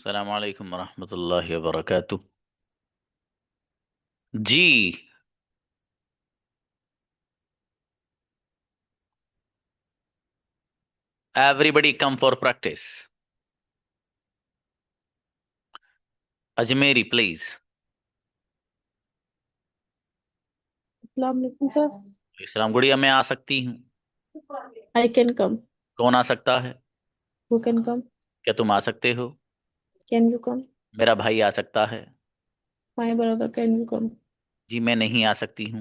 अस्सलाम वालेकुम वरहमतुल्लाहि वबरकातुह। जी। Everybody come for practice. Ajmeri please. अस्सलाम वालेकुम सर। इस्लाम गुड़िया मैं आ सकती हूँ। I can come. कौन आ सकता है? Who can come? क्या तुम आ सकते हो? Can you come? मेरा भाई आ सकता है। My brother can you come? जी मैं नहीं आ सकती हूँ।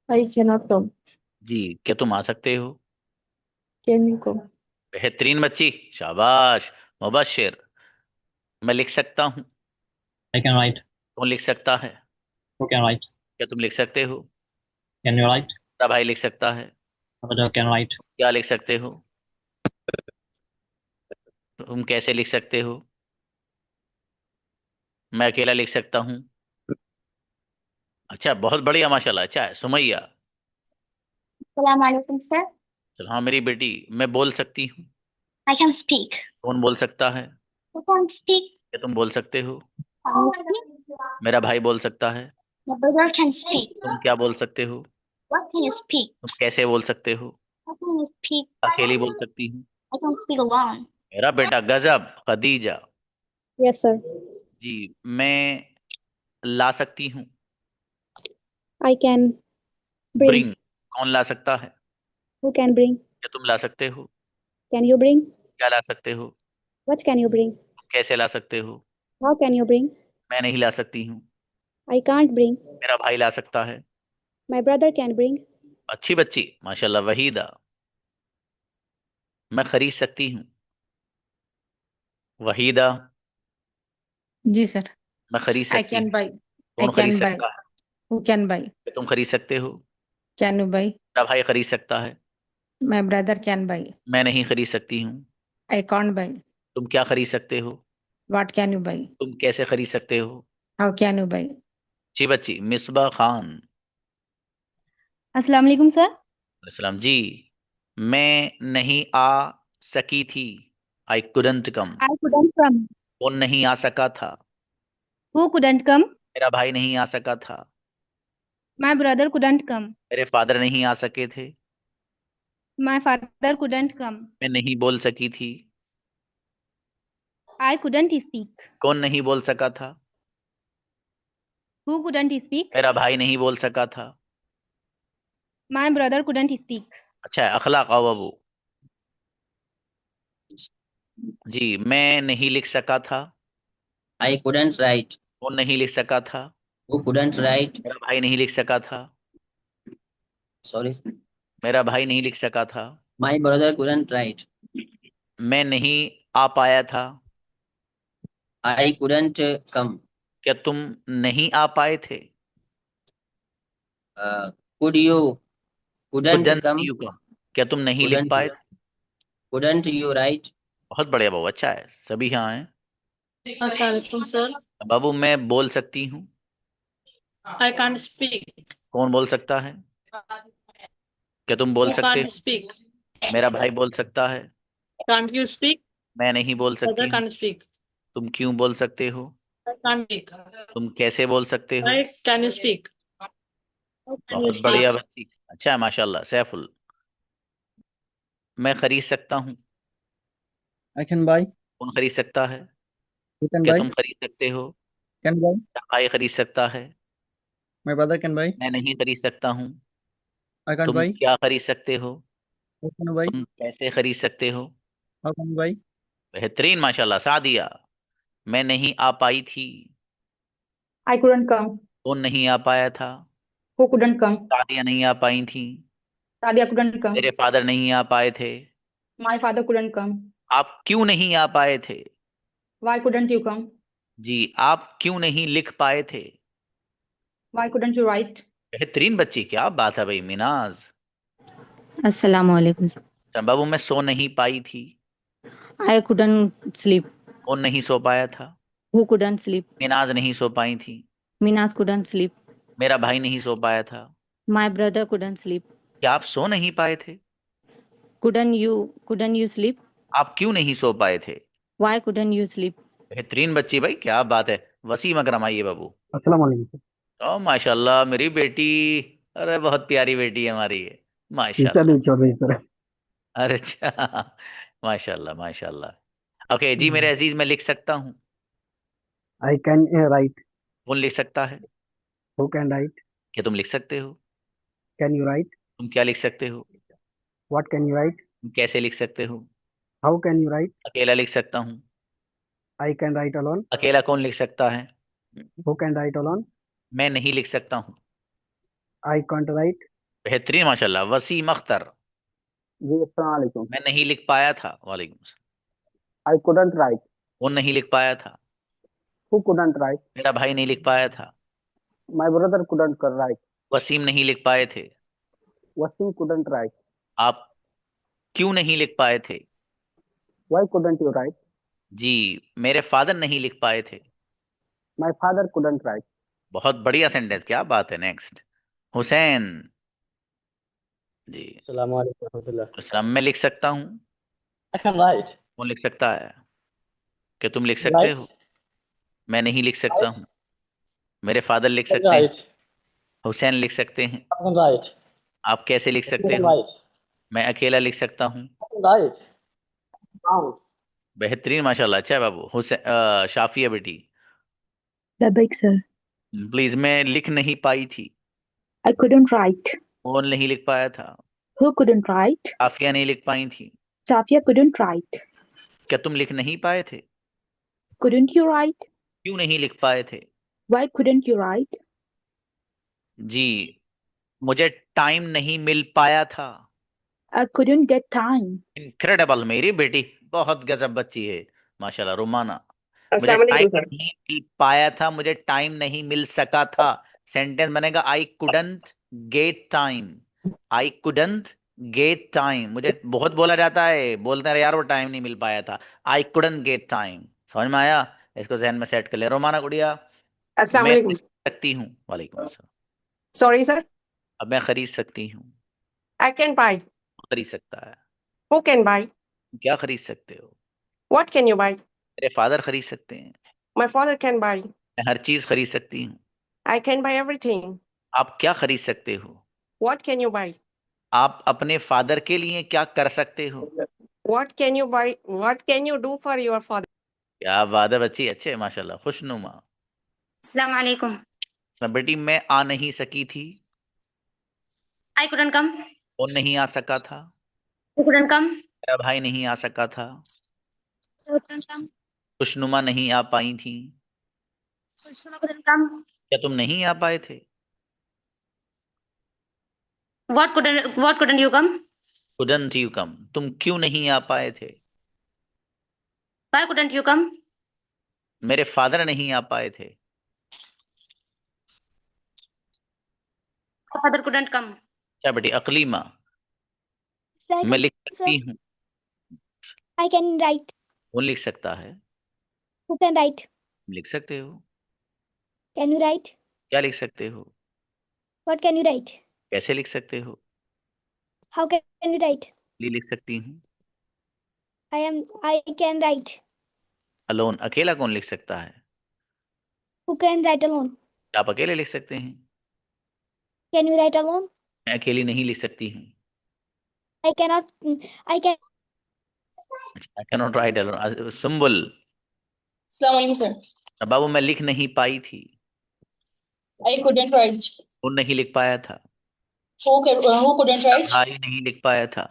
I can not come. जी क्या तुम आ सकते हो? कैन यू कम? बेहतरीन बच्ची। शाबाश। मुबश्शिर। मैं लिख सकता हूँ। I can write. कौन लिख सकता है? Who can write? क्या तुम लिख सकते हो? Can you write? मेरा भाई लिख सकता है। Brother can write. क्या लिख सकते हो? तुम कैसे लिख सकते हो? मैं अकेला लिख सकता हूँ। अच्छा बहुत बढ़िया माशाल्लाह। अच्छा है सुमैया। सलाम वालेकुम सर। चलो हाँ मेरी बेटी। मैं बोल सकती हूँ। I can speak. कौन बोल सकता है? You can speak. क्या तुम बोल सकते हो? Can you speak? मेरा भाई बोल सकता है। My brother can speak. तुम क्या बोल सकते हो? What can you speak? तुम कैसे बोल सकते हो? How can you speak? अकेली बोल सकती हूँ। I can speak alone. मेरा बेटा गजब खदीजा। Yes sir. जी। मैं ला सकती हूँ। I can bring. ब्रिंग। कौन ला सकता है? Who can bring? क्या तुम ला सकते हो? Can you bring? क्या ला सकते हो? What can you bring? तुम कैसे ला सकते हो? How can you bring? मैं नहीं ला सकती हूँ। I can't bring. मेरा भाई ला सकता है। My brother can bring. अच्छी बच्ची माशाल्लाह वहीदा। मैं खरीद सकती हूँ। वहीदा। जी सर। मैं खरीद आई सकती कैन हूँ। बाई। आई कौन खरीद कैन बाई। सकता है? Who can buy? क्या तुम खरीद सकते हो? Can you buy? मेरा भाई खरीद सकता है। My brother can buy. मैं नहीं खरीद सकती हूँ। I can't buy. तुम क्या खरीद सकते हो? What can you buy? तुम कैसे खरीद सकते हो? How can you buy? जी बच्ची मिसबा खान। अस्सलाम वालेकुम सर। सलाम जी। मैं नहीं आ सकी थी। I couldn't come. I couldn't कम। कौन नहीं आ सका था? हु कुडंट कम? मेरा भाई नहीं आ सका था। My brother couldn't come. मेरे फादर नहीं आ सके थे। माय फादर कुडंट कम। मैं नहीं बोल सकी थी। I couldn't speak. कौन नहीं बोल सका था? Who couldn't speak? मेरा भाई नहीं बोल सका था। My brother couldn't speak. अच्छा है अखलाक आओ बाबू। जी मैं नहीं लिख सका था। I couldn't write. कौन नहीं लिख सका था? Who couldn't write? मेरा भाई नहीं लिख सका था। Sorry. मेरा भाई नहीं लिख सका था। My brother couldn't write. मैं नहीं आ पाया था। I couldn't come. क्या तुम नहीं आ पाए थे? Uh, could you? Couldn't couldn't come. You come. क्या तुम नहीं लिख Couldn't पाए you? थे? Couldn't you write? बहुत बढ़िया बाबू अच्छा है सभी यहाँ हैं। अस्सलाम वालेकुम सर। बाबू मैं बोल सकती हूँ। I can't speak. कौन बोल सकता है? क्या तुम बोल हु सकते कांट हो? स्पीक? मेरा भाई बोल सकता है। Can't you speak? मैं नहीं बोल सकती ब्रदर हूँ। Can't speak. तुम क्यों बोल सकते हो? I can't speak. तुम कैसे बोल सकते हो? I can you speak? How can you बहुत बढ़िया स्पीक? बच्ची अच्छा है माशाल्लाह सैफुल। मैं खरीद सकता हूँ। I can buy. कौन खरीद सकता है? You can क्या buy. तुम खरीद सकते हो? Can buy. मेरा भाई खरीद सकता है। My brother can buy. मैं नहीं खरीद सकता हूँ। I can't तुम buy. क्या खरीद सकते हो? How can you buy? तुम कैसे खरीद सकते हो? How can you buy? बेहतरीन माशाल्लाह सादिया। मैं नहीं आ पाई थी। आई कुडंट कम। कौन नहीं आ पाया था? हु कुडंट कम? सादिया नहीं आ पाई थी। Sadia couldn't come. मेरे फादर नहीं आ पाए थे। My father couldn't come. आप क्यों नहीं आ पाए थे? Why couldn't you come? जी आप क्यों नहीं लिख पाए थे? Why couldn't you write? बेहतरीन बच्ची क्या बात है भाई मिनाज। अस्सलाम वालेकुम सर। अच्छा, बाबू मैं सो नहीं पाई थी। I couldn't sleep. कौन नहीं सो पाया था? Who couldn't sleep? मिनाज नहीं सो पाई थी। मीनाज कुडंट स्लीप। मेरा भाई नहीं सो पाया था। My brother couldn't sleep. क्या आप सो नहीं पाए थे? Couldn't you sleep? आप क्यों नहीं सो पाए थे? Why couldn't you sleep? बेहतरीन बच्ची भाई, क्या बात है। वसीम अकरम आइए बाबू। अस्सलाम वालेकुम ओ माशाल्लाह मेरी बेटी, अरे बहुत प्यारी बेटी है हमारी ये, सर। माशाल्लाह। चलिए छोड़ रही सर। अरे अच्छा, माशाल्लाह माशाल्लाह। ओके जी मेरे अजीज, मैं लिख सकता हूँ। I can write. कौन लिख सकता है? Who can write? क्या तुम लिख सकते हो? Can you right? तुम क्या लिख सकते हो? What can you right? तुम कैसे लिख सकते हो? How can you right? अकेला लिख सकता हूँ। I can write alone. अकेला कौन लिख सकता है? Who can write alone? मैं नहीं लिख सकता हूँ। I can't right. बेहतरीन माशाल्लाह। वसीम अख्तर, जी अस्सलाम वालेकुम। मैं नहीं लिख पाया था। वालेकुम सलाम। I couldn't write. वो नहीं लिख पाया था। Who couldn't write? मेरा भाई नहीं लिख पाया था। माय ब्रदर कुडंट कर राइट। वसीम नहीं लिख पाए थे। Waseem couldn't write. आप क्यों नहीं लिख पाए थे? Why couldn't you write? जी, मेरे फादर नहीं लिख पाए थे। My father couldn't write. बहुत बढ़िया सेंटेंस, क्या बात है। नेक्स्ट, हुसैन जी। अस्सलाम वालेकुम रहमतुल्लाह। सलाम, मैं लिख सकता हूँ। I can write. कौन लिख सकता है? क्या तुम लिख You सकते write? हो? मैं नहीं लिख सकता Write? हूँ। मेरे फादर लिख I can सकते हैं। write. हुसैन लिख सकते हैं। I can write. आप कैसे लिख You सकते can हो? write. मैं अकेला लिख सकता हूँ। I can write. Count. बेहतरीन माशाल्लाह। अच्छा है बाबू। हुसैन, शाफिया बेटी, Labbaik, sir. प्लीज। मैं लिख नहीं पाई थी। I couldn't write. कौन नहीं लिख पाया था? Who couldn't write? शाफिया नहीं लिख पाई थी। Safia couldn't write. क्या तुम लिख नहीं पाए थे? Couldn't you write? क्यों नहीं लिख पाए थे? Why couldn't you write? जी, मुझे टाइम नहीं मिल पाया था। I couldn't get time. Incredible, मेरी बेटी बहुत गजब बच्ची है माशाल्लाह। रुमाना, मुझे अस्सलाम टाइम वालेकुम सर। नहीं मिल पाया था, मुझे टाइम नहीं मिल सका था। सेंटेंस बनेगा I couldn't get time. I couldn't get time. मुझे बहुत बोला जाता है, बोलते हैं यार वो टाइम नहीं मिल पाया था। I couldn't get time. समझ में आया? इसको जहन में सेट कर ले। रोमाना गुड़िया, अस्सलाम मैं वालेकुम। खरीद सकती हूँ। वालेकुम अस्सलाम। Sorry sir. अब मैं खरीद सकती हूँ। I can buy. खरीद सकता है। Who can buy? क्या खरीद सकते हो? What can you buy? मेरे फादर खरीद सकते हैं। My father can buy. मैं हर चीज खरीद सकती हूँ। I can buy everything. आप क्या खरीद सकते हो? What can you buy? आप अपने फादर के लिए क्या कर सकते हो? What can you buy? What can you do for your father? क्या बात है बच्ची, अच्छे माशाल्लाह, खुशनुमा। Assalamu alaikum. बेटी, मैं आ नहीं सकी थी। I couldn't come. वो नहीं आ सका था। Who couldn't come? मेरा भाई नहीं आ सका था। Who couldn't come? खुशनुमा नहीं आ पाई थी। Sulsuma couldn't come. क्या तुम नहीं आ पाए थे? What couldn't you come? Couldn't you कम। तुम क्यों नहीं आ पाए थे? Why couldn't you come? मेरे फादर नहीं आ पाए थे। My father couldn't come. क्या बेटी अकलीमा, मैं लिख सकती हूँ। I can write. कौन लिख सकता है? Who can write? तुम लिख सकते हो। Can you write? क्या लिख सकते हो? What can you write? कैसे लिख सकते हो? How can you write? लिख सकती हूँ। I can write. अलोन, अकेला कौन लिख सकता है? Who can write alone? आप अकेले लिख सकते हैं। Can you write alone? मैं अकेली नहीं लिख सकती हूँ। I cannot. I can. I can not right alone. Sumbul, अस्सलाम वालेकुम सर। बाबू मैं लिख नहीं पाई थी। आई कुडंट राइट। वो नहीं लिख पाया था। Who couldn't right? भाई नहीं लिख पाया था।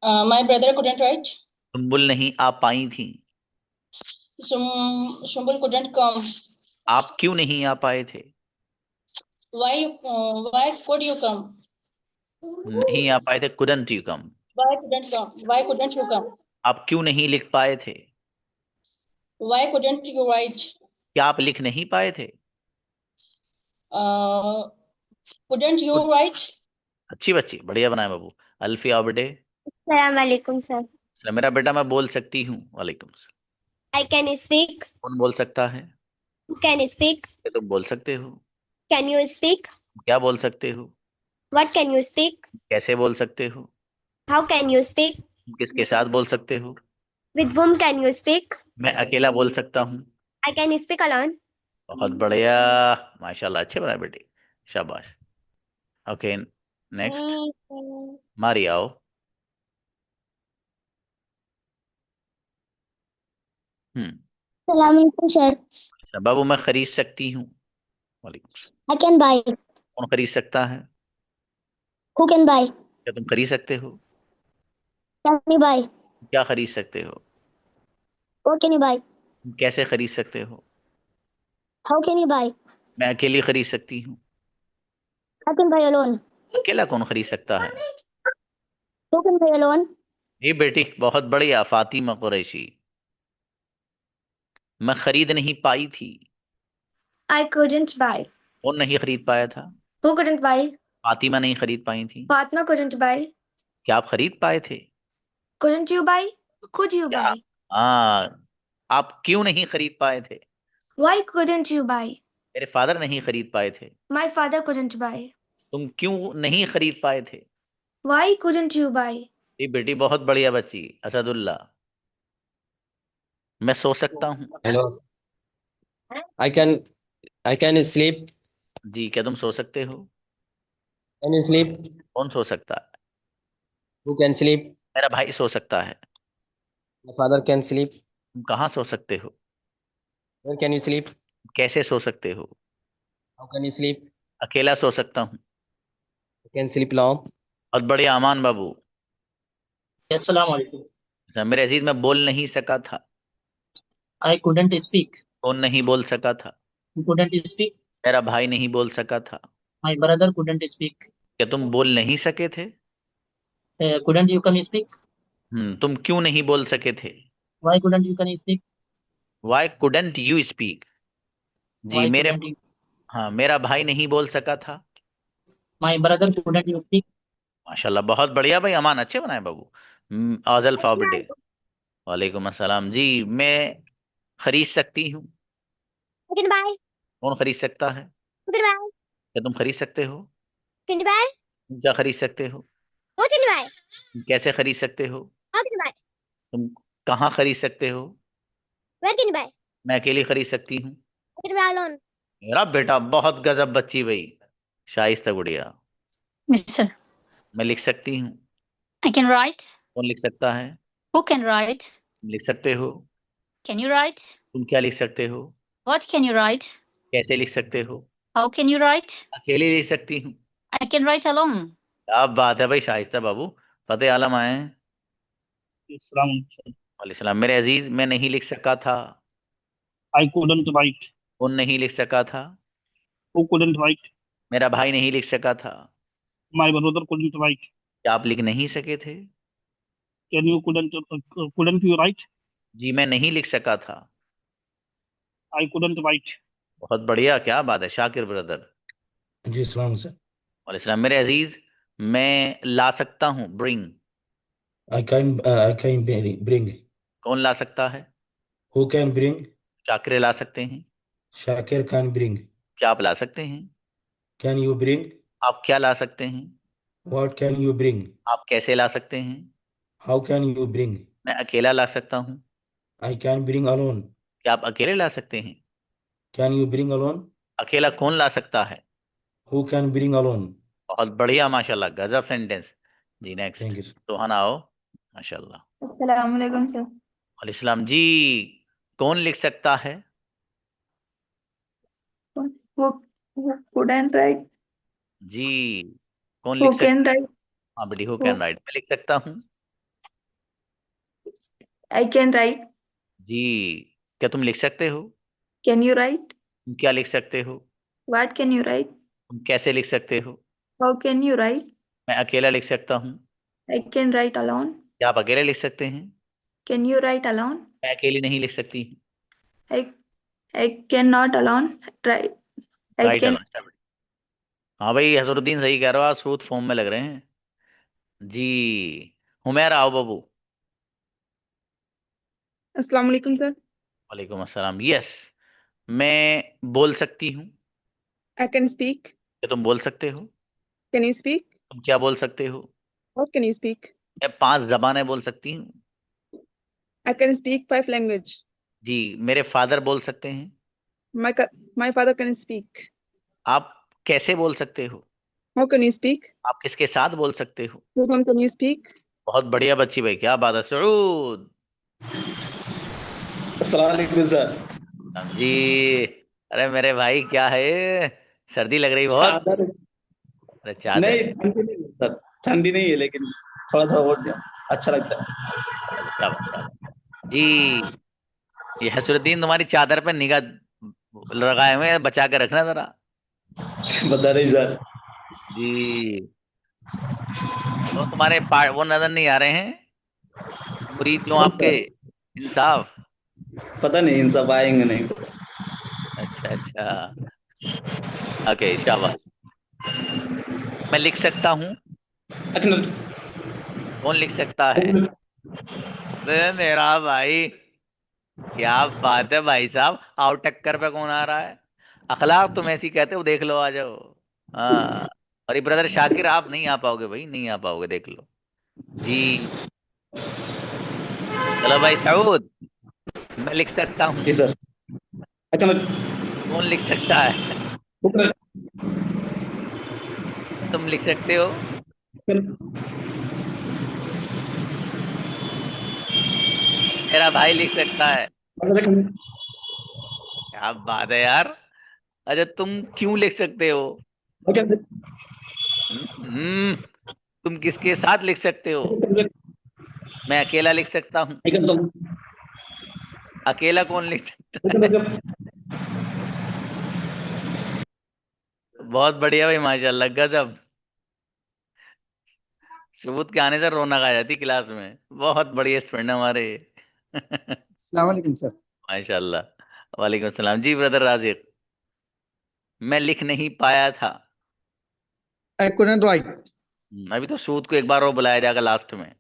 My brother couldn't right. Sumbul नहीं आ पाई थी। Shumbul couldn't come. आप क्यों नहीं आ पाए थे? Why could you come? नहीं आ पाए थे। Couldn't you come. Why couldn't come? Why couldn't you come? आप क्यों नहीं लिख पाए थे? Why couldn't you write? क्या आप लिख नहीं पाए थे? Couldn't you write? अच्छी बच्ची, बढ़िया बनाया बाबू। अल्फी आओ बेटे। Assalamu alaikum, sir. मेरा बेटा, मैं बोल सकती हूँ। वालेकुम सलाम। I can speak. कौन बोल सकता है? Who can speak? ये तुम बोल सकते हो। Can you speak? क्या बोल सकते हो? What can you speak? कैसे बोल सकते हो? How can you speak? किसके साथ बोल सकते हो? With whom can you speak? मैं अकेला बोल सकता हूँ। I can speak alone. बहुत बढ़िया, माशाल्लाह, अच्छे बनाए बेटी, शाबाश। Okay, next, Me. मारी आओ। हम्म। Assalamualaikum, sir. अच्छा, बाबू मैं खरीद सकती हूँ। वालेकुम सलाम। I can buy. कौन खरीद सकता है? Who can buy? क्या तुम खरीद सकते हो? Can you buy? क्या खरीद सकते हो? What can you buy? तुम कैसे खरीद सकते हो? How can you buy? मैं अकेली खरीद सकती हूँ। I can buy alone. अकेला कौन खरीद सकता है? Who can buy alone? जी बेटी, बहुत बढ़िया, फातिमा कुरैशी। मैं खरीद नहीं पाई थी। I couldn't buy. कौन नहीं खरीद पाया था? Who couldn't buy? फातिमा नहीं खरीद पाई थी। Fatma couldn't buy. क्या आप खरीद पाए थे? Couldn't you buy? Could you क्या? buy? हाँ, आप क्यों नहीं खरीद पाए थे? Why couldn't you buy? मेरे फादर नहीं खरीद पाए थे। My father couldn't buy. तुम क्यों नहीं खरीद पाए थे? Why couldn't you buy? जी बेटी, बहुत बढ़िया बच्ची, असदुल्ला। मैं सो सकता हूँ। Hello. I can sleep. जी, क्या तुम सो सकते हो? Can you sleep? कौन सो सकता है? Who can sleep? मेरा भाई सो सकता है। My father can sleep. तुम कहाँ सो सकते हो? Where can you sleep? कैसे सो सकते हो? How can you sleep? अकेला सो सकता हूँ। You can sleep alone. बहुत बढ़िया, अमान बाबू। अस्सलाम वालेकुम। अच्छा, मेरे अजीज, मैं बोल नहीं सका था। I couldn't speak. कौन नहीं बोल सका था? You couldn't speak. मेरा भाई नहीं बोल सका था। My brother couldn't speak. क्या तुम बोल नहीं सके थे? Couldn't you can speak? तुम क्यों नहीं बोल सके थे? Why couldn't you can speak? Why couldn't you speak? Ji, Why मेरे, couldn't you? हाँ, मेरा भाई नहीं बोल सका था। My brother couldn't you speak? माशाल्लाह, बहुत बढ़िया भाई, अमान अच्छे बनाए बाबू। आजल फाबिडे। वालेकुम अस्सलाम। जी, मैं खरीद सकती हूँ। Who can buy? कौन खरीद सकता है? Who can buy? क्या तुम खरीद सकते हो? Can you buy? तुम क्या खरीद सकते हो? What can you buy? तुम कैसे खरीद सकते हो? How can you buy? तुम कहाँ खरीद सकते हो? Where can you buy? मैं अकेली खरीद सकती हूँ। I can buy alone. मेरा बेटा बहुत गजब बच्ची भाई, शाइस्ता गुड़िया। Yes, sir. मैं लिख सकती हूँ। I can write. कौन लिख सकता है? Who can write? तुम लिख सकते हो। Can you write? तुम क्या लिख सकते हो? What can you write? कैसे लिख सकते हो? How can you write? अकेले लिख सकती हूँ। I can write alone. क्या बात है भाई, शाइस्ता बाबू, फतेह आलम आए हैं। वालेकुम सलाम। मेरे अजीज, मैं नहीं लिख सका था। I couldn't write. कौन नहीं लिख सका था? Who couldn't write? मेरा भाई नहीं लिख सका था। My brother couldn't write. क्या आप लिख नहीं सके थे? Can you couldn't you write? जी, मैं नहीं लिख सका था। I couldn't write. बहुत बढ़िया, क्या बात है, शाकिर ब्रदर। जी सलाम सर। वालेकुम सलाम। मेरे अजीज, मैं ला सकता हूँ, ब्रिंग। I can bring. कौन ला सकता है? Who can bring? शाकिर ला सकते हैं। Shakir can bring. क्या आप ला सकते हैं? Can you bring? आप क्या ला सकते हैं? What can you bring? आप कैसे ला सकते हैं? How can you bring? मैं अकेला ला सकता हूँ। I can bring alone. क्या आप अकेले ला सकते हैं? Can you bring alone? अकेला कौन ला सकता है? Who can bring alone? बहुत बढ़िया, माशाल्लाह, गजब सेंटेंस। जी, next, Thank you, sir. Suhana आओ। माशाल्लाह। Assalamualaikum, sir. वालेकुम सलाम। जी, कौन लिख सकता है? Who couldn't write? जी, कौन Who लिख सकता? can write? हाँ बेटी, हु Who? कैन राइट, मैं लिख सकता हूँ। I can write. जी, क्या तुम लिख सकते हो? Can you write? तुम क्या लिख सकते हो? What can you write? तुम कैसे लिख सकते हो? How can you write? मैं अकेला लिख सकता हूँ। I can write alone. क्या आप अकेले लिख सकते हैं? Can you write alone? मैं अकेली नहीं लिख सकती। I cannot alone write. I right can. Alone. हाँ भाई, हसरुद्दीन सही कह रहे हो, आज सूद फॉर्म में लग रहे हैं। जी, हुमैरा आओ बाबू। अस्सलाम वालेकुम सर। वालेकुम अस्सलाम। यस, मैं बोल सकती हूँ। I can speak. क्या तुम बोल सकते हो? Can you speak? तुम क्या बोल सकते हो? What can you speak? मैं 5 जबानें बोल सकती हूँ। I can speak 5 language. जी, मेरे फादर बोल सकते हैं। My father can speak. आप कैसे बोल सकते हो? How can you speak? आप किसके साथ बोल सकते हो? To whom can you speak? बहुत बढ़िया बच्ची भाई, क्या बात है। सऊद अस्सलाम वालेकुम सर। जी, अरे मेरे भाई क्या है, सर्दी लग रही बहुत। चादर अरे चादर नहीं, है। ठंडी नहीं है सर, ठंडी नहीं है, लेकिन थोड़ा थोड़ा बहुत अच्छा लगता है। चलो शाबाश शाबाश जी। ये हसरुद्दीन तुम्हारी चादर पे निगाह लगाए हुए हैं, बचा के रखना जरा। बता रही सर। जी, तो तुम्हारे वो नजर नहीं आ रहे हैं, मुरीद जो आपके, इंसाफ। पता नहीं इन सब आएंगे नहीं। अच्छा अच्छा, ओके शाबाश। मैं लिख सकता हूँ। अखनर कौन लिख सकता है? अरे मेरा भाई, क्या बात है भाई साहब, आउट टक्कर पे कौन आ रहा है? अखलाक तुम ऐसी कहते हो, देख लो, आ जाओ। हाँ, और ये ब्रदर शाकिर, आप नहीं आ पाओगे भाई, नहीं आ पाओगे, देख लो जी। चलो भाई सऊद, मैं लिख सकता हूँ। जी सर। अखनर कौन लिख सकता है? तुम लिख सकते हो? मेरा भाई लिख सकता है। क्या बात है यार। अच्छा, तुम क्यों लिख सकते हो? हम्म, तुम किसके साथ लिख सकते हो? मैं अकेला लिख सकता हूँ। अकेला कौन लिख सकता है? बहुत बढ़िया भाई, माशाल्लाह, गजब। सबूत के आने से रौनक आ जाती क्लास में, बहुत बढ़िया स्टूडेंट हमारे। अस्सलाम वालेकुम सर। माशाल्लाह, वालेकुम सलाम जी। ब्रदर राजिक, मैं लिख नहीं पाया था। I couldn't write. अभी तो सूद को एक बार और बुलाया जाएगा लास्ट में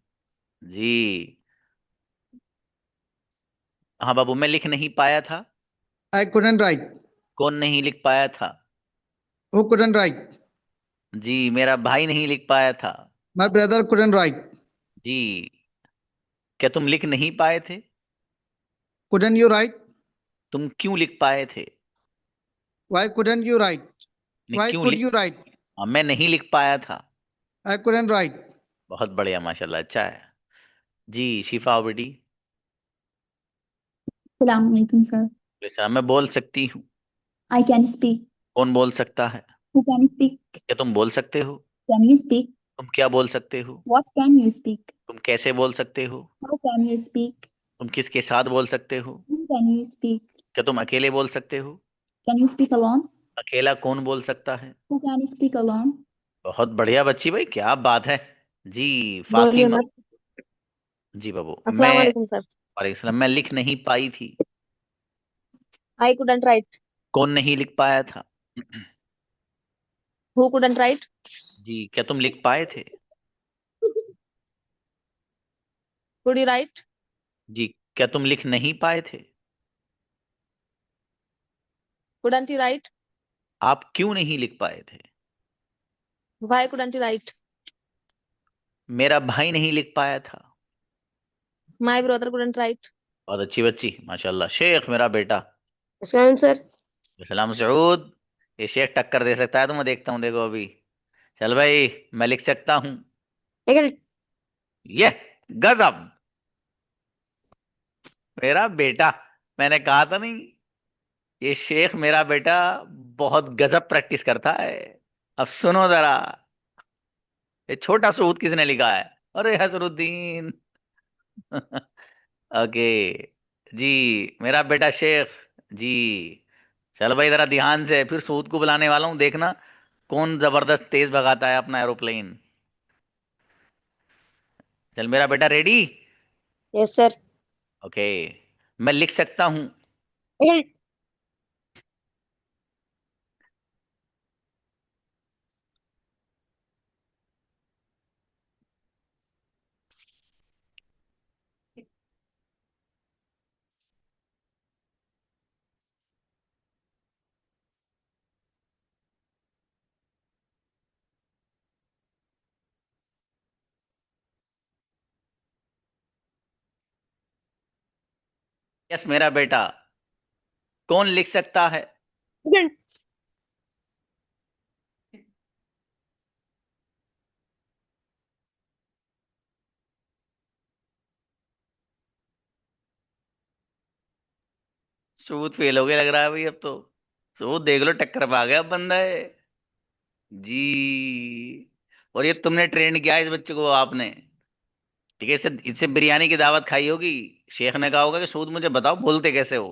जी। हाँ बाबू, मैं लिख नहीं पाया था। I couldn't write. कौन नहीं लिख पाया था? Who couldn't write? जी, मेरा भाई नहीं लिख पाया था। My brother couldn't write. जी, क्या तुम लिख नहीं पाए थे? Couldn't you write? तुम क्यों लिख पाए थे? Why couldn't you write? नहीं, Why क्यों could लिख, you write? हाँ, मैं नहीं लिख पाया था। I couldn't write. बहुत बढ़िया, माशाल्लाह, अच्छा है जी। शिफा बेटी, Assalamu alaikum, sir. वैसा मैं बोल सकती हूँ। I can speak. कौन बोल सकता है? Who can speak? क्या तुम बोल सकते हो? Can you speak? तुम क्या बोल सकते हो? What can you speak? तुम कैसे बोल सकते हो? How can you speak? तुम किसके साथ बोल सकते हो? Who can you speak? क्या तुम अकेले बोल सकते हो? Can you speak alone? अकेला कौन बोल सकता है? Who can speak alone? बहुत बढ़िया बच्ची भाई, क्या बात है जी। बोलिए फातिमा, मत। जी बाबू, अस्सलाम मैं, वालेकुम सर। वालेकुम सलाम, मैं लिख नहीं पाई थी। I couldn't write. कौन नहीं लिख पाया था? Who couldn't write? जी, क्या तुम लिख पाए थे? Could you write? जी, क्या तुम लिख नहीं पाए थे? Couldn't you write? आप क्यों नहीं लिख पाए थे? Why couldn't you write? मेरा भाई नहीं लिख पाया था। My brother couldn't write. बहुत अच्छी बच्ची, माशाल्लाह। शेख मेरा बेटा। अस्सलाम सर। सलाम सऊद, ये शेख टक्कर दे सकता है तो मैं देखता हूँ, देखो अभी। चल भाई, मैं लिख सकता हूँ। I can. ये गजब, मेरा बेटा, मैंने कहा था नहीं, ये शेख मेरा बेटा बहुत गजब प्रैक्टिस करता है। अब सुनो जरा, ये छोटा सूद किसने लिखा है? अरे हसरुद्दीन। ओके जी, मेरा बेटा शेख जी। चलो भाई, जरा ध्यान से, फिर सूद को बुलाने वाला हूँ, देखना कौन जबरदस्त तेज भगाता है अपना एरोप्लेन। चल मेरा बेटा, रेडी? Yes sir. ओके, मैं लिख सकता हूँ। I can. यस मेरा बेटा। कौन लिख सकता है? Couldn't. सूद फेल हो गया लग रहा है भाई अब तो। सूद देख लो टक्कर पा गया अब बंदा है। जी। और ये तुमने ट्रेन किया इस बच्चे को आपने। ठीक है, इससे इससे बिरयानी की दावत खाई होगी। शेख ने कहा होगा कि सूद मुझे बताओ बोलते कैसे हो।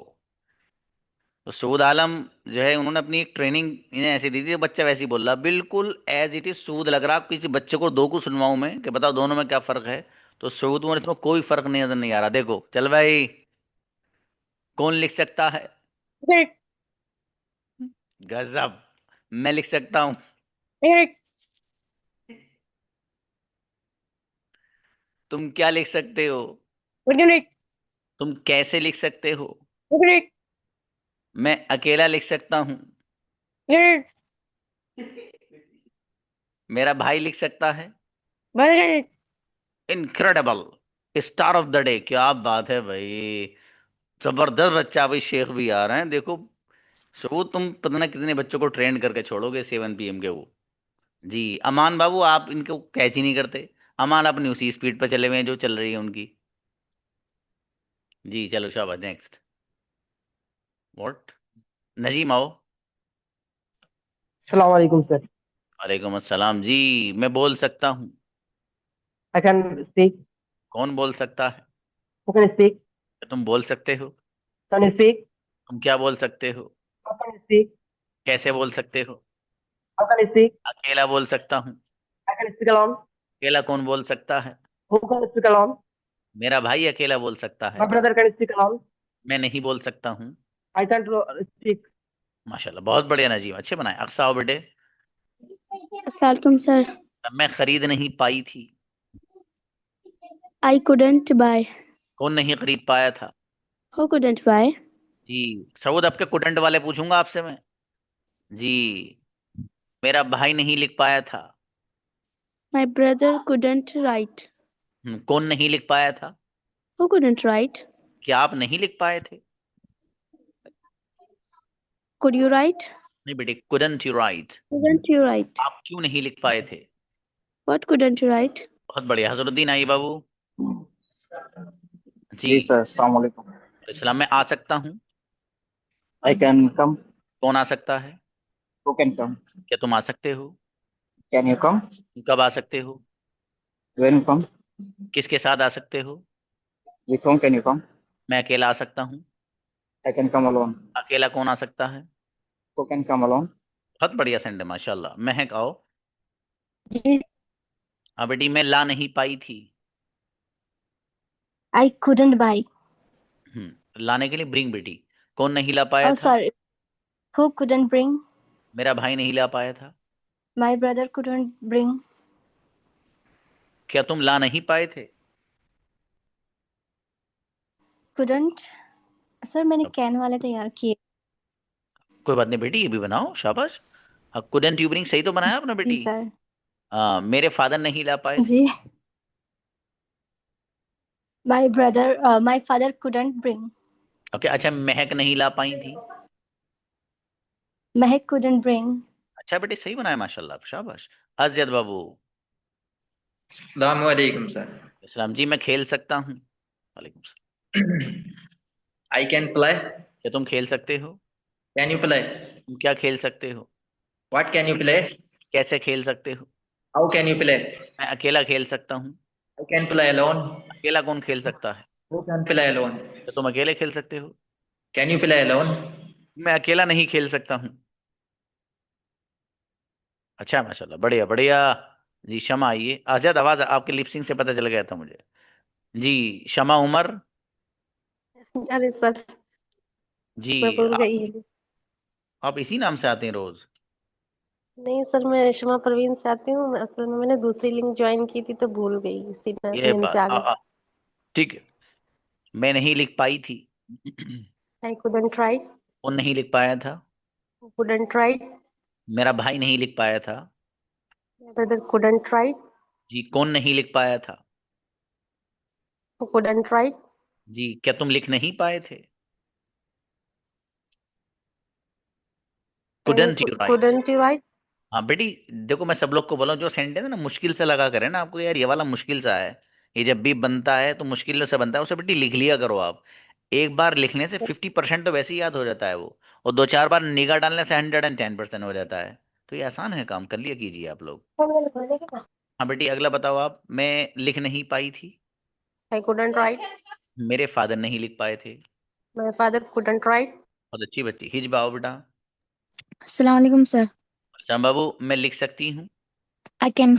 तो सूद आलम जो है उन्होंने अपनी एक ट्रेनिंग इन्हें ऐसी दी थी, बच्चा वैसे ही बोल रहा बिल्कुल एज इट इज सूद लग रहा। किसी बच्चे को दो को सुनवाऊं मैं कि बताओ दोनों में क्या फर्क है, तो सूद में इसमें कोई फर्क नहीं नजर नहीं आ रहा। देखो चल भाई, कौन लिख सकता है? Correct. गजब। मैं लिख सकता हूँ। Correct. तुम क्या लिख सकते हो? Correct. तुम कैसे लिख सकते हो? Correct. मैं अकेला लिख सकता हूँ। Correct. मेरा भाई लिख सकता है। Correct. Incredible. Star of the day, क्या बात है भाई। जबरदस्त बच्चा भाई, शेख भी आ रहे हैं देखो। सो तुम पता ना कितने बच्चों को ट्रेन करके छोड़ोगे 7 PM के वो। जी अमान बाबू, आप इनको कैच ही नहीं करते। अमान अपनी उसी स्पीड पर चले हुए हैं जो चल रही है उनकी। जी चलो शाबाश, नेक्स्ट। व्हाट? नजीम आओ। अस्सलाम वालेकुम सर। वालेकुम अस्सलाम जी। मैं बोल सकता हूँ। I can speak. कौन बोल सकता है? Who can speak? तुम बोल सकते हो। Can speak? तुम क्या बोल सकते हो? How can speak? कैसे बोल सकते हो? How can speak? अकेला बोल सकता हूँ। I can speak alone. अकेला कौन बोल सकता है? Who can speak alone? मेरा भाई अकेला बोल सकता है। My brother can speak alone. मैं नहीं बोल सकता हूँ। I can speak. माशाल्लाह, बहुत बढ़िया नजीम, अच्छे बनाए। अक्सा आओ बेटे। Assalamualaikum sir. मैं खरीद नहीं पाई थी। I couldn't buy. कौन नहीं खरीद पाया था? Who couldn't buy? जी सऊद, आपके कुडंट वाले पूछूंगा आपसे मैं। जी। मेरा भाई नहीं लिख पाया था। My brother couldn't write. कौन नहीं लिख पाया था? Who couldn't write? क्या आप नहीं लिख पाए थे? Could you write? नहीं बेटे, couldn't you write? Couldn't you write? आप क्यों नहीं लिख पाए थे? What couldn't you write? बहुत बढ़िया। हजरुद्दीन आइए बाबू। जी जी सर, अस्सलाम वालेकुम। इस्लाम में आ सकता हूँ। I can come. कौन आ सकता है? Who can come? क्या तुम आ सकते हो? कैन यू कम? तुम कब आ सकते हो? When you come? किसके साथ आ सकते हो? विथ होम कैन यू कम? मैं अकेला आ सकता हूँ। I can come alone. अकेला कौन आ सकता है? Who can come alone? बहुत बढ़िया सेंड है माशाल्लाह। महक आओ। जी। हाँ बेटी, मैं ला नहीं पाई थी। I couldn't buy. लाने के लिए ब्रिंग बेटी। कौन नहीं ला पाया Oh, था? sorry. Who couldn't bring? मेरा भाई नहीं ला पाया था। My brother couldn't bring. क्या तुम ला नहीं पाए थे? Couldn't. सर मैंने कैन वाले तैयार किए। कोई बात नहीं बेटी, ये भी बनाओ, शाबाश। कुडंट यू ब्रिंग सही तो बनाया आपने जी बेटी। सर। मेरे फादर नहीं ला पाए थे। जी। My father couldn't bring. Okay अच्छा, महक नहीं ला पाई थी। Mehak couldn't bring. अच्छा बेटे, सही बनाया माशाल्लाह, शाबाश। अजयद बाबू। अस्सलाम वालेकुम सर। इस्लाम जी, मैं खेल सकता हूँ। वालेकुम सलाम। I can play. क्या तुम खेल सकते हो? Can you play? तुम क्या खेल सकते हो? What can you play? कैसे खेल सकते हो? How can you play? मैं अकेला खेल सकता हूँ। I can play alone. अकेला कौन खेल सकता है? Who can play alone? क्या तुम अकेले खेल सकते हो? Can you play alone? मैं अकेला नहीं खेल सकता हूँ। अच्छा माशाल्लाह, बढ़िया बढ़िया। जी शमा आइए। आजाद, आवाज आपके लिपसिंग से पता चल गया था मुझे। जी शमा उमर। अरे सर जी मैं भूल गई। आप इसी नाम से आते हैं रोज? नहीं सर, मैं शमा परवीन से आती हूँ। असल में मैंने दूसरी लिंक ज्वाइन की थी तो भूल गई, इसी ये नेम बात से आ गई। ठीक है। मैं नहीं लिख पाई थी। I couldn't write. वो नहीं लिख पाया था। Couldn't write. मेरा भाई नहीं लिख पाया था। My brother couldn't write. जी कौन नहीं लिख पाया था? Who couldn't write. जी क्या तुम लिख नहीं पाए थे? Couldn't you right? couldn't you write? हाँ बेटी, देखो मैं सब लोग को बोला हूँ, जो सेंटेंस है ना मुश्किल से लगा करे ना, आपको यार ये वाला मुश्किल सा है, ये जब भी बनता है तो मुश्किल से बनता है, उसे बेटी लिख लिया करो आप। एक बार लिखने से 50% तो वैसे ही याद हो जाता है वो, और 2-4 बार निगाह डालने से 110% हो जाता है। तो ये आसान है काम, कर लिया कीजिए आप लोग। हाँ बेटी, अगला बताओ आप। मैं लिख नहीं पाई थी। I couldn't write. मेरे फादर नहीं लिख पाए थे। My father couldn't write. बहुत अच्छी बच्ची। हिज बाओ बेटा। अस्सलाम वालेकुम सर। श्याम बाबू, मैं लिख सकती हूँ। I can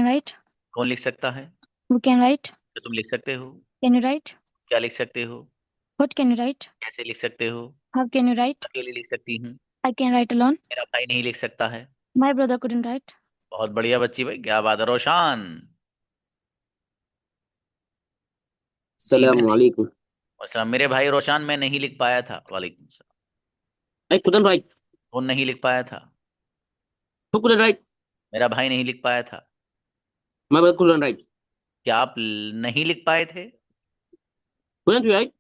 write. कौन लिख सकता है? Who can write? तो तुम लिख सकते हो। Can you write? क्या लिख सकते हो? What can you write? कैसे लिख सकते हो? How can you write? अकेले लिख सकती हूँ। I can write alone. मेरा भाई नहीं लिख सकता है। My brother couldn't write. बहुत बढ़िया बच्ची भाई, क्या बात है। रोशान। अस्सलाम वालेकुम। अस्सलाम। मेरे भाई रोशान, मैं नहीं लिख पाया था। वालेकुम सलाम। I couldn't write. कौन नहीं लिख पाया था? Who couldn't write? मेरा भाई नहीं लिख पाया था। My brother couldn't write. क्या आप नहीं लिख पाए थे? Couldn't you write?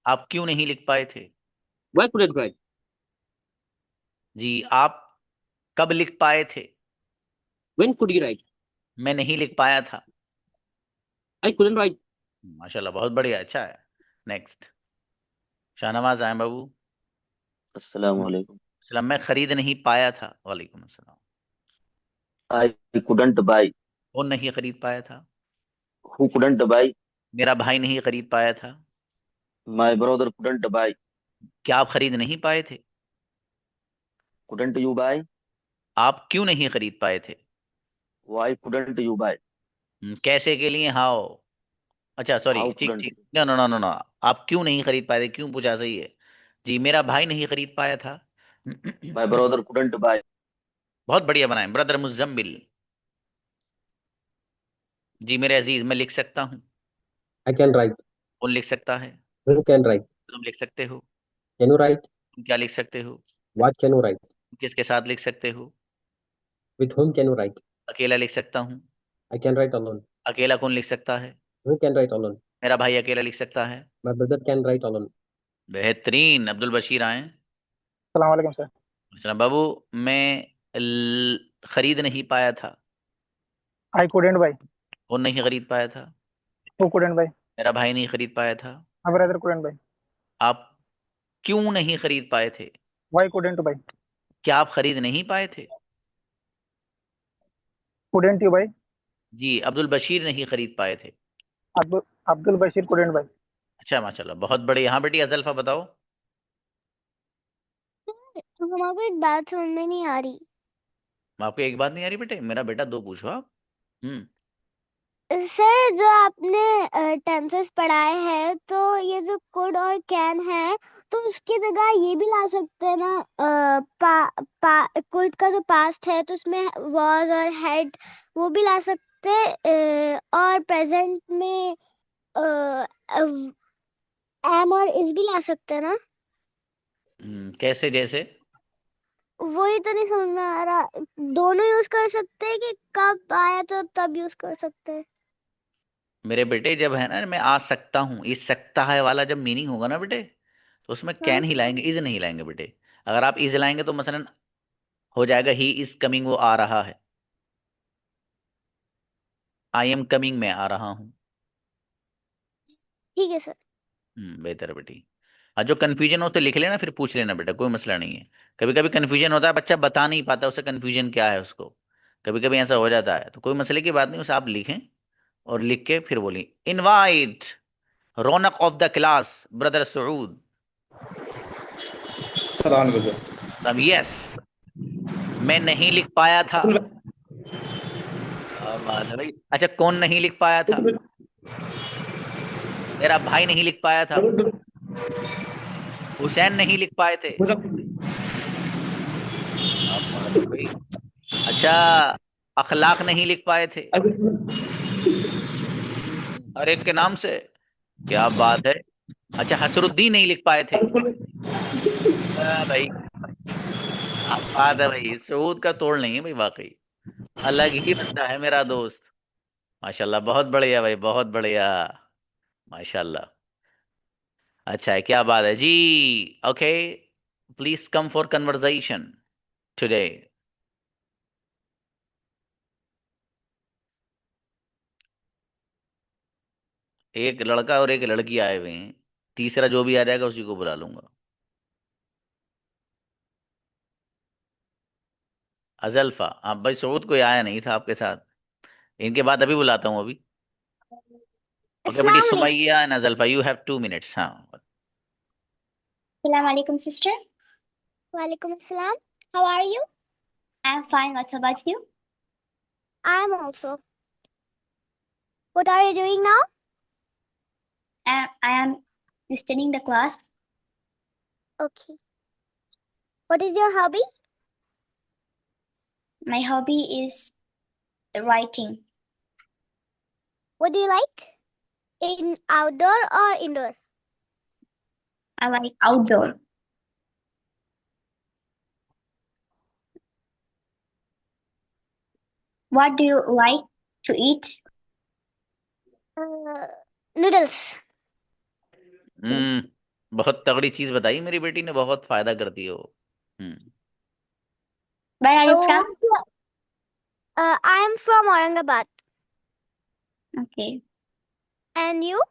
आप क्यों नहीं लिख पाए थे? Why couldn't you write? जी, आप कब लिख पाए थे? When could you write? मैं नहीं लिख पाया था। I couldn't write. माशाल्लाह, बहुत बढ़िया, अच्छा है। नेक्स्ट, शाहनवाज आए बाबू। अस्सलाम वालेकुम। सलाम। मैं खरीद नहीं पाया था। वालेकुम अस्सलाम। I couldn't buy. कौन नहीं खरीद पाया था? Who couldn't buy? मेरा भाई नहीं खरीद पाया था। My brother couldn't buy. क्या आप खरीद नहीं पाए थे? Couldn't you buy? आप क्यों नहीं खरीद पाए थे? Why couldn't you buy? कैसे के लिए हाउ। अच्छा सॉरी, How ठीक couldn't ठीक, no no no no no. आप क्यों नहीं खरीद पाए थे, क्यों पूछा, सही है जी। मेरा भाई नहीं खरीद पाया था। My brother couldn't buy. बहुत बढ़िया बनाए, ब्रदर मुजम्मिल। जी मेरे अजीज, मैं लिख सकता हूँ। I can write. कौन लिख सकता है? Who can write? तुम लिख सकते हो। Can you write? तुम क्या लिख सकते हो? What can you write? तुम किसके साथ लिख सकते हो? With whom can you write? अकेला लिख सकता हूँ। I can write alone. अकेला कौन लिख सकता है? Who can write alone? मेरा भाई अकेला लिख सकता है। My brother can write alone. बेहतरीन। अब्दुल बशीर आए। अस्सलाम वालेकुम सर। सलाम बाबू, मैं खरीद नहीं पाया था। I couldn't buy. कौन नहीं खरीद पाया था? Who couldn't buy? मेरा भाई नहीं खरीद पाया था। My brother couldn't buy. आप क्यों नहीं खरीद पाए थे? Why couldn't you buy? क्या आप खरीद नहीं पाए थे? Couldn't you buy? जी, अब्दुल बशीर नहीं खरीद पाए थे। Abdul Bashir couldn't buy. अच्छा माशाल्लाह, बहुत बढ़िया। हाँ बेटी अजल्फा बताओ। हमको एक बात समझ में नहीं आ रही। आपको एक बात नहीं आ रही बेटे? मेरा बेटा दो पूछो आप। सर, जो आपने टेंसेस पढ़ाए हैं, तो ये जो कुड और कैन है, तो उसकी जगह ये भी ला सकते हैं ना। कुड का जो पास्ट है तो उसमें वॉज और हैड वो भी ला सकते हैं, और प्रेजेंट में एम और इज भी ला सकते हैं ना। कैसे? जैसे वही तो नहीं समझ में आ रहा। दोनों यूज कर सकते हैं कि कब आया तो तब यूज कर सकते हैं। मेरे बेटे, जब है ना मैं आ सकता हूँ, इस सकता है वाला जब मीनिंग होगा ना बेटे, तो उसमें कैन ही लाएंगे, इज नहीं लाएंगे बेटे। अगर आप इज लाएंगे तो मसलन हो जाएगा ही इज कमिंग, वो आ रहा है। आई एम कमिंग, मैं आ रहा हूँ। ठीक है सर। बेहतर है बेटी। और जो कन्फ्यूजन हो तो लिख लेना, फिर पूछ लेना बेटा, कोई मसला नहीं है। कभी कभी कन्फ्यूजन होता है, बच्चा बता नहीं पाता उसे कन्फ्यूजन क्या है उसको, कभी कभी ऐसा हो जाता है, तो कोई मसले की बात नहीं, उसे आप लिखें और लिख के फिर बोलिए। Invite Raunak of the class brother Saud. Yes, मैं नहीं लिख पाया था। बात है भाई। अच्छा, कौन नहीं लिख पाया था? मेरा भाई नहीं लिख पाया था। हुसैन नहीं लिख पाए थे। अच्छा, अखलाक नहीं लिख पाए थे हर एक के नाम से। क्या बात है। अच्छा, हसरुद्दीन नहीं लिख पाए थे। भाई बात है भाई, सऊद का तोड़ नहीं है भाई, वाकई अलग ही बंदा है मेरा दोस्त। माशाल्लाह, बहुत बढ़िया भाई, बहुत बढ़िया, माशाल्लाह। अच्छा है, क्या बात है जी। Okay, please come for conversation. today? एक लड़का और एक लड़की आए हुए हैं, तीसरा जो भी आ जाएगा उसी को बुला लूंगा। अजल्फा, आप भाई सऊद कोई आया नहीं था आपके साथ, इनके बाद अभी बुलाता हूँ अभी। ओके बेटी, Sumaiya and Ajalfa, you have 2 minutes। हाँ, Assalamu alaikum, sister. Walaikum assalam. How are you? I'm fine. What about you? I'm also. What are you doing now? I am studying the class. Okay. What is your hobby? My hobby is writing. What do you like? In outdoor or indoor? I like outdoor. What do you like to eat? Noodles. बहुत तगड़ी चीज बताई मेरी बेटी ने, बहुत फायदा करती हो। Where are you from? I am from Aurangabad. Okay. And you?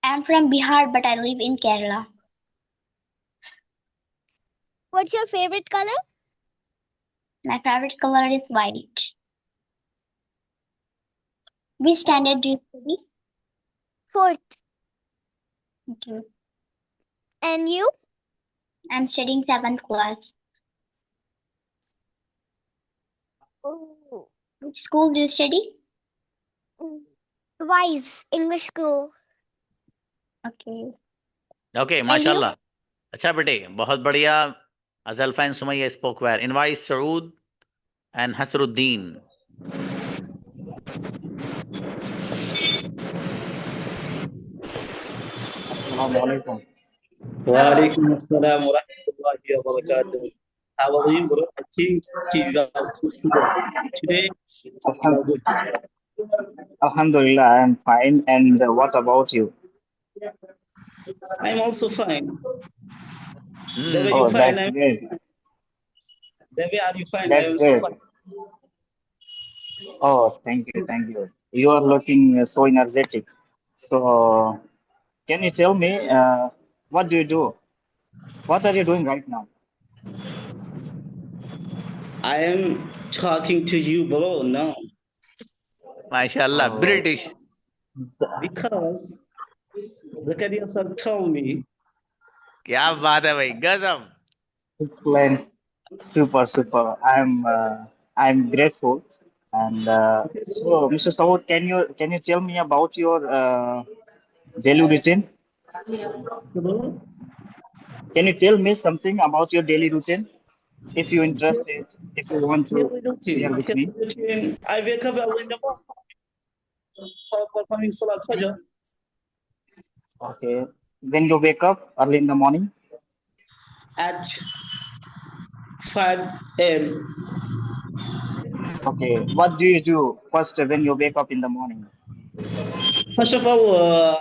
I am from Bihar, but I live in Kerala. What's your favorite color? My favorite color is white. Which standard do you study? 4th. Okay. And you? I'm studying 7th class. Oh. Which school do you study? Wise English School. Okay. Okay, माशाल्लाह। अच्छा बेटे, बहुत बढ़िया। Ajalfa and Sumaiya spoke well. Invite Saud and Hasruddin. Assalamualaikum. Waalaikum assalam wa rahmatullahi wa barakatuh. How are you, bro? I think you are today. Alhamdulillah, I am fine. And what about you? I'm also fine. The way Oh, you fine, that's great. the way are you fine? That's I'm great. so fine. Oh, thank you, thank you. You are looking so energetic. So, can you tell me what do you do? What are you doing right now? I am talking to you, bro, now. माशाल्लाह, British. Because Zakaria sir told me. क्या बात है भाई, गजब। Excellent. Super, super. I'm grateful. And so, Mr. Saud, can you tell me about your daily routine? Can you tell me something about your daily routine? If you're interested, if you want to share with me. I wake up early in the morning for performing Salat Fajr. Okay. When you wake up early in the morning? At 5 a.m. Okay. What do you do first when you wake up in the morning? First of all,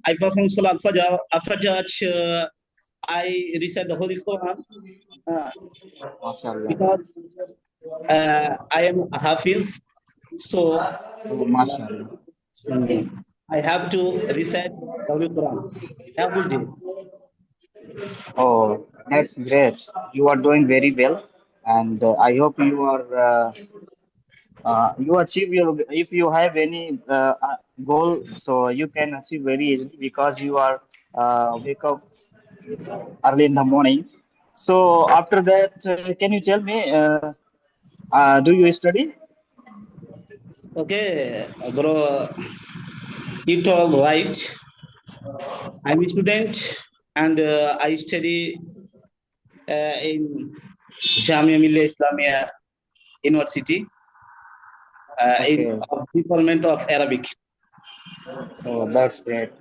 I perform Salat Fajr. After that, I recite the Holy Quran. Because I am a Hafiz, so I have to recite the Holy Quran every day. Oh, that's great. You are doing very well, and I hope you are you achieve your. If you have any goal, so you can achieve very easily because you are wake up early in the morning. So after that, can you tell me? Do you study? Okay, bro, you told right. I'm a student and I study in Jamia Millia Islamia University in Department of Arabic. Oh, that's great.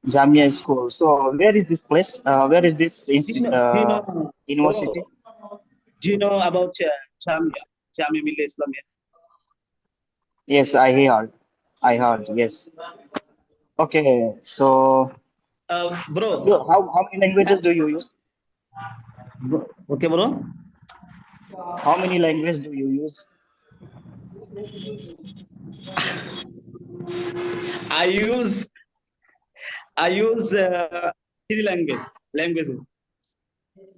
Jamia School. So where is this place? Where is this university? Do you know about Jamia Millia Islamia? Yes, I heard. Yes. Okay, so bro, how many languages do you use? Okay, bro. How many languages do you use? I use three languages.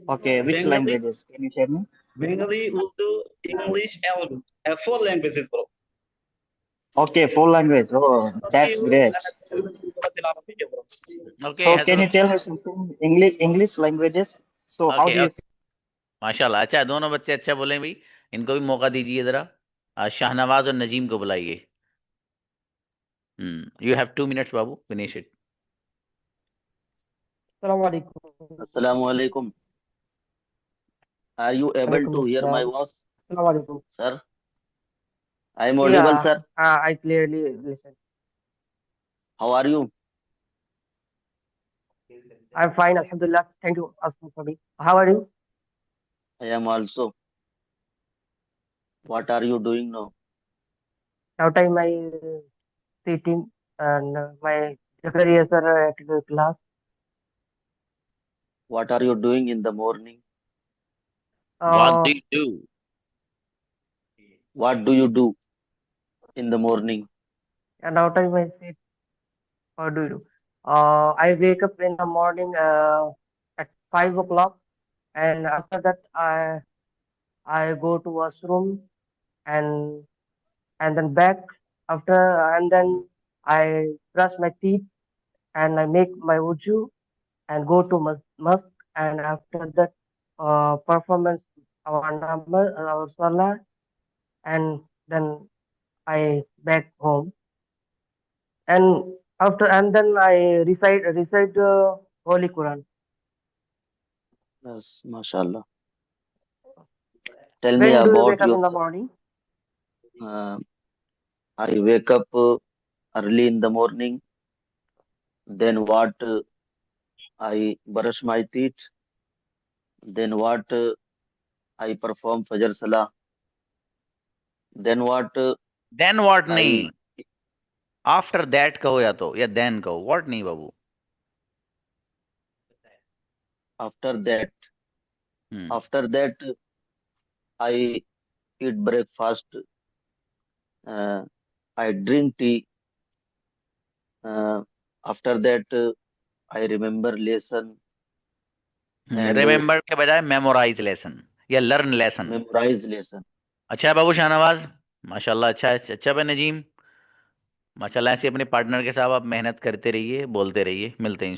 Okay, which Bengali, languages? Can you share me? Bengali, Urdu, English, Arabic. Four languages, bro. Okay, 4 languages. Oh, that's great. Okay, So has can you tell me something English languages? So how okay do you माशाल्लाह। अच्छा, दोनों बच्चे अच्छा बोले भाई, इनको भी मौका दीजिए जरा। शाहनवाज और नजीम को बुलाइए। You have 2 minutes Babu, finish it. अस्सलाम वालेकुम। Assalamu alaikum. Are you able वालेकुम to hear my अस्सलाम। voice, अस्सलाम वालेकुम। sir? I am audible, sir. I clearly listen. How are you? I'm fine, alhamdulillah. Thank you asking for me. How are you? I am also. What are you doing now? Now time I sitting and my secretary sir at the class. What are you doing in the morning? What do Uh, you do? What do you do in the morning? and now time I sit. What do you do? I wake up in the morning at 5 o'clock, and after that I go to washroom and then back after, and then I brush my teeth and I make my wuju and go to mosque, and after that performance our number our salah, and then I back home, and after, and then I recite Holy Quran. Yes, mashallah. Tell me When do you about wake up in the yourself. morning? I wake up early in the morning. Then what? I brush my teeth. Then what? I perform Fajr Salah. Then what? Then what I नहीं, after that कहो या तो, या then कहो, what नहीं बाबू। after that I eat breakfast. I drink tea. After that I remember lesson and remember के बजाय memorise lesson या लर्न लेसन। memorize lesson. अच्छा है बाबू शाहनवाज, माशाल्लाह। अच्छा है, अच्छा है नजीम, माशाल्लाह। ऐसे अपने पार्टनर के साथ आप मेहनत करते रहिए, बोलते रहिए। मिलते हैं इंशाल्लाह।